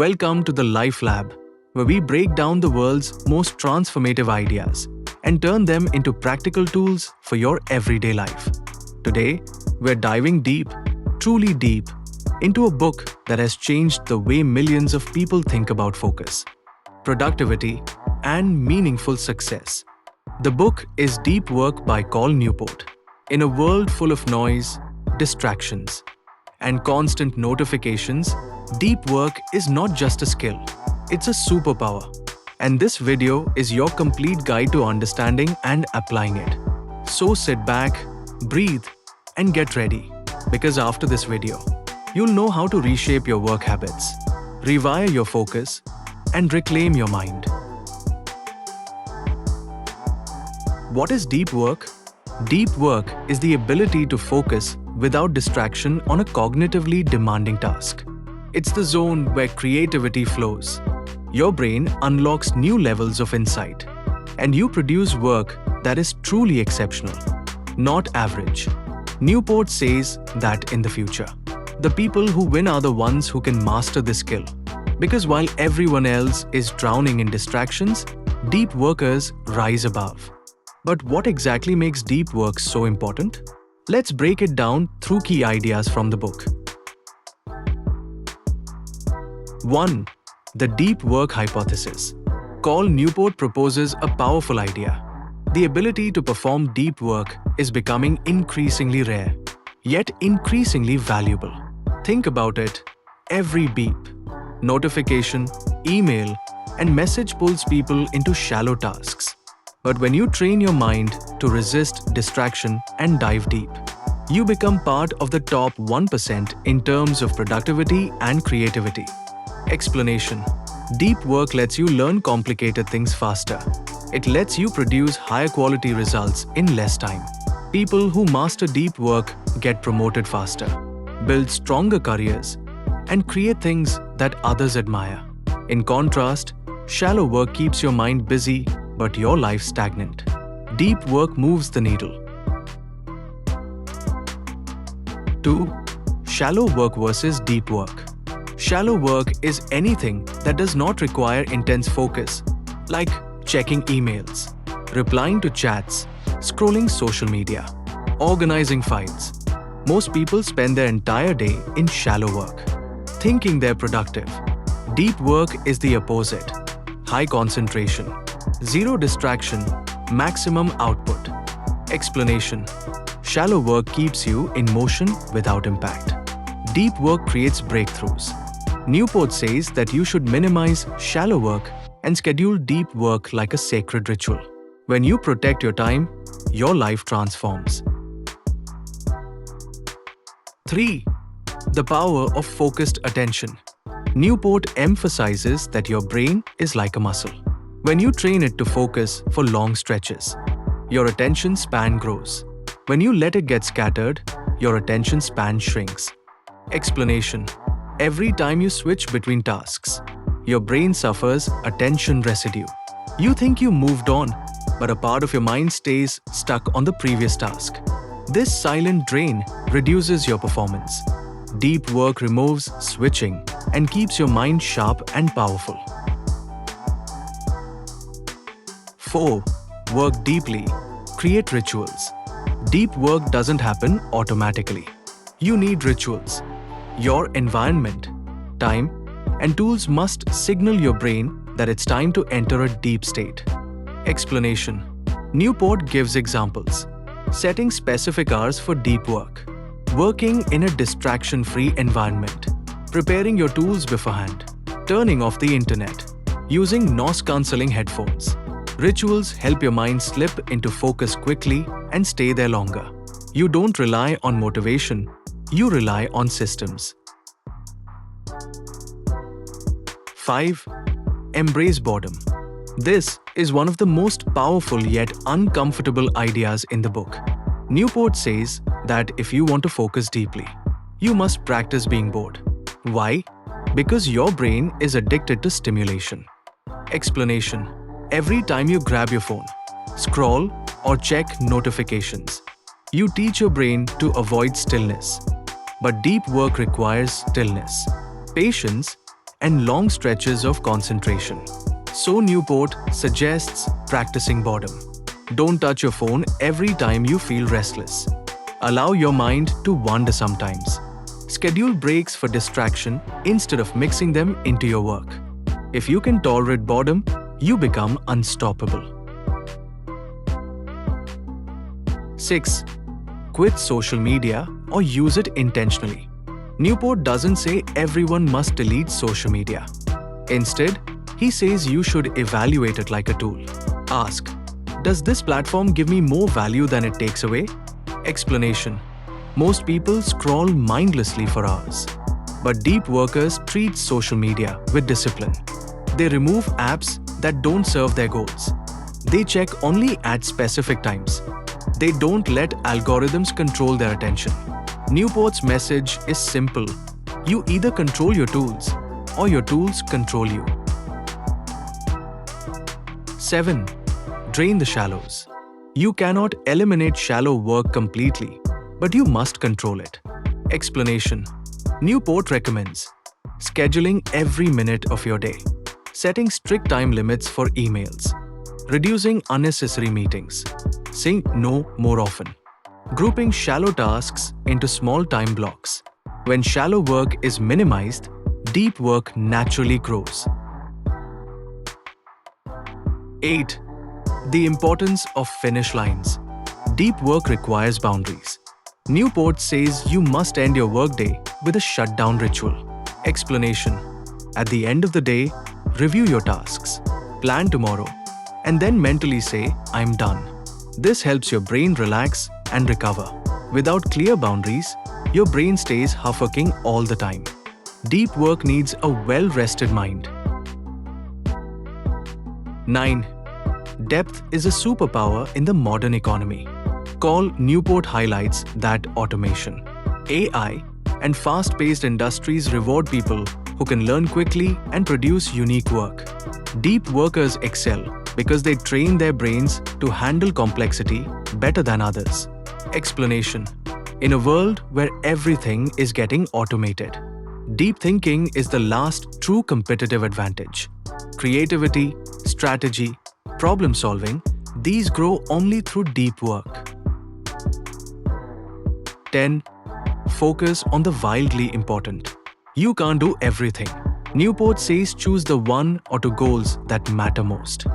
Welcome to the Life Lab, where we break down the world's most transformative ideas and turn them into practical tools for your everyday life. Today, we're diving deep, truly deep, into a book that has changed the way millions of people think about focus, productivity, and meaningful success. The book is Deep Work by Cal Newport. In a world full of noise, distractions, and constant notifications, deep work is not just a skill, it's a superpower. And this video is your complete guide to understanding and applying it. So sit back, breathe, and get ready, because after this video, you'll know how to reshape your work habits, rewire your focus, and reclaim your mind. What is deep work? Deep work is the ability to focus without distraction on a cognitively demanding task. It's the zone where creativity flows. Your brain unlocks new levels of insight, and you produce work that is truly exceptional, not average. Newport says that in the future, the people who win are the ones who can master this skill. Because while everyone else is drowning in distractions, deep workers rise above. But what exactly makes deep work so important? Let's break it down through key ideas from the book. 1. The deep work hypothesis. Cal Newport proposes a powerful idea. The ability to perform deep work is becoming increasingly rare, yet increasingly valuable. Think about it. Every beep, notification, email, and message pulls people into shallow tasks. But when you train your mind to resist distraction and dive deep, you become part of the top 1% in terms of productivity and creativity. Explanation. Deep work lets you learn complicated things faster. It lets you produce higher quality results in less time. People who master deep work get promoted faster, build stronger careers, and create things that others admire. In contrast, shallow work keeps your mind busy but your life stagnant. Deep work moves the needle. 2. Shallow work versus deep work. Shallow work is anything that does not require intense focus, like checking emails, replying to chats, scrolling social media, organizing files. Most people spend their entire day in shallow work, thinking they're productive. Deep work is the opposite. High concentration, zero distraction, maximum output. Explanation. Shallow work keeps you in motion without impact. Deep work creates breakthroughs. Newport says that you should minimize shallow work and schedule deep work like a sacred ritual. When you protect your time, your life transforms. 3. The power of focused attention. Newport emphasizes that your brain is like a muscle. When you train it to focus for long stretches, your attention span grows. When you let it get scattered, your attention span shrinks. Explanation. Every time you switch between tasks, your brain suffers attention residue. You think you moved on, but a part of your mind stays stuck on the previous task. This silent drain reduces your performance. Deep work removes switching and keeps your mind sharp and powerful. 4. Work deeply. Create rituals. Deep work doesn't happen automatically. You need rituals. Your environment, time, and tools must signal your brain that it's time to enter a deep state. Explanation. Newport gives examples. Setting specific hours for deep work. Working in a distraction-free environment. Preparing your tools beforehand. Turning off the internet. Using noise-cancelling headphones. Rituals help your mind slip into focus quickly and stay there longer. You don't rely on motivation, you rely on systems. 5. Embrace boredom. This is one of the most powerful yet uncomfortable ideas in the book. Newport says that if you want to focus deeply, you must practice being bored. Why? Because your brain is addicted to stimulation. Explanation. Every time you grab your phone, scroll, or check notifications, you teach your brain to avoid stillness. But deep work requires stillness, patience, and long stretches of concentration. So Newport suggests practicing boredom. Don't touch your phone every time you feel restless. Allow your mind to wander sometimes. Schedule breaks for distraction instead of mixing them into your work. If you can tolerate boredom, you become unstoppable. 6. Quit social media or use it intentionally. Newport doesn't say everyone must delete social media. Instead, he says you should evaluate it like a tool. Ask, does this platform give me more value than it takes away? Explanation. Most people scroll mindlessly for hours. But deep workers treat social media with discipline. They remove apps that don't serve their goals. They check only at specific times. They don't let algorithms control their attention. Newport's message is simple. You either control your tools or your tools control you. 7. Drain the shallows. You cannot eliminate shallow work completely, but you must control it. Explanation. Newport recommends scheduling every minute of your day, setting strict time limits for emails, reducing unnecessary meetings, saying no more often, grouping shallow tasks into small time blocks. When shallow work is minimized, deep work naturally grows. 8. The importance of finish lines. Deep work requires boundaries. Newport says you must end your workday with a shutdown ritual. Explanation. At the end of the day, review your tasks, plan tomorrow, and then mentally say, I'm done. This helps your brain relax and recover. Without clear boundaries, your brain stays half-working all the time. Deep work needs a well-rested mind. 9. Depth is a superpower in the modern economy. Call Newport highlights that automation, AI, and fast-paced industries reward people who can learn quickly and produce unique work. Deep workers excel because they train their brains to handle complexity better than others. Explanation. In a world where everything is getting automated, deep thinking is the last true competitive advantage. Creativity, strategy, problem solving, these grow only through deep work. 10. Focus on the wildly important. You can't do everything. Newport says choose the 1 or 2 goals that matter most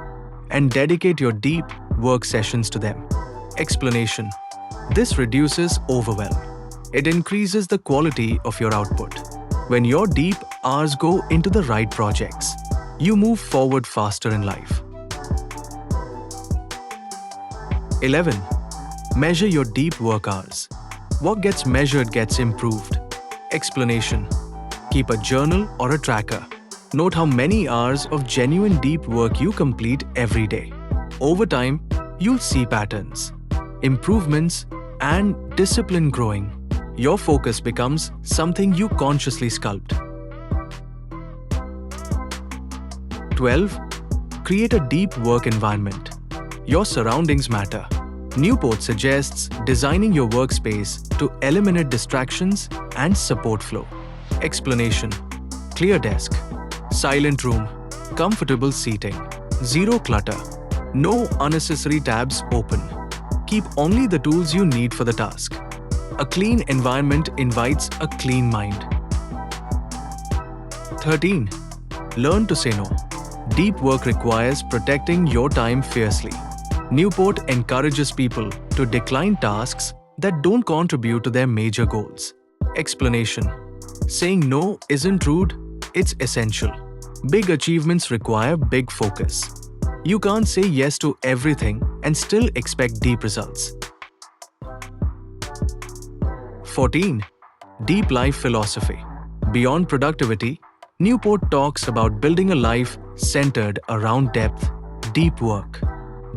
and dedicate your deep work sessions to them. Explanation. This reduces overwhelm. It increases the quality of your output. When your deep hours go into the right projects, you move forward faster in life. 11. Measure your deep work hours. What gets measured gets improved. Explanation. Keep a journal or a tracker. Note how many hours of genuine deep work you complete every day. Over time, you'll see patterns, improvements, and discipline growing. Your focus becomes something you consciously sculpt. 12. Create a deep work environment. Your surroundings matter. Newport suggests designing your workspace to eliminate distractions and support flow. Explanation. Clear desk, silent room, comfortable seating, zero clutter, no unnecessary tabs open. Keep only the tools you need for the task. A clean environment invites a clean mind. 13. Learn to say no. Deep work requires protecting your time fiercely. Newport encourages people to decline tasks that don't contribute to their major goals. Explanation. Saying no isn't rude, it's essential. Big achievements require big focus. You can't say yes to everything and still expect deep results. 14. Deep life philosophy. Beyond productivity, Newport talks about building a life centered around depth, deep work,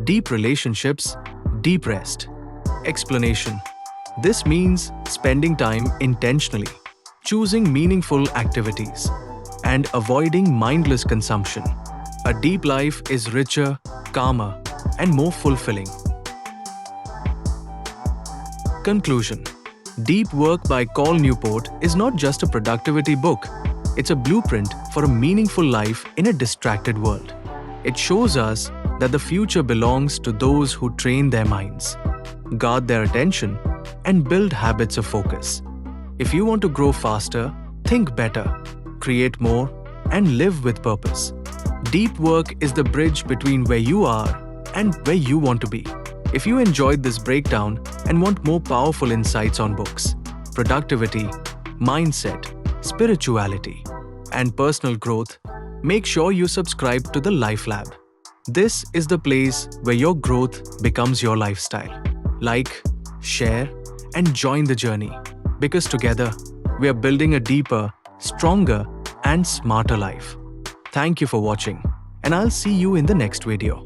deep relationships, deep rest. Explanation. This means spending time intentionally, choosing meaningful activities, and avoiding mindless consumption. A deep life is richer, calmer, and more fulfilling. Conclusion. Deep Work by Cal Newport is not just a productivity book. It's a blueprint for a meaningful life in a distracted world. It shows us that the future belongs to those who train their minds, guard their attention, and build habits of focus. If you want to grow faster, think better, create more, and live with purpose. Deep work is the bridge between where you are and where you want to be. If you enjoyed this breakdown and want more powerful insights on books, productivity, mindset, spirituality, and personal growth, make sure you subscribe to the Life Lab. This is the place where your growth becomes your lifestyle. Like, share, and join the journey, because together we are building a deeper, stronger, and smarter life. Thank you for watching, and I'll see you in the next video.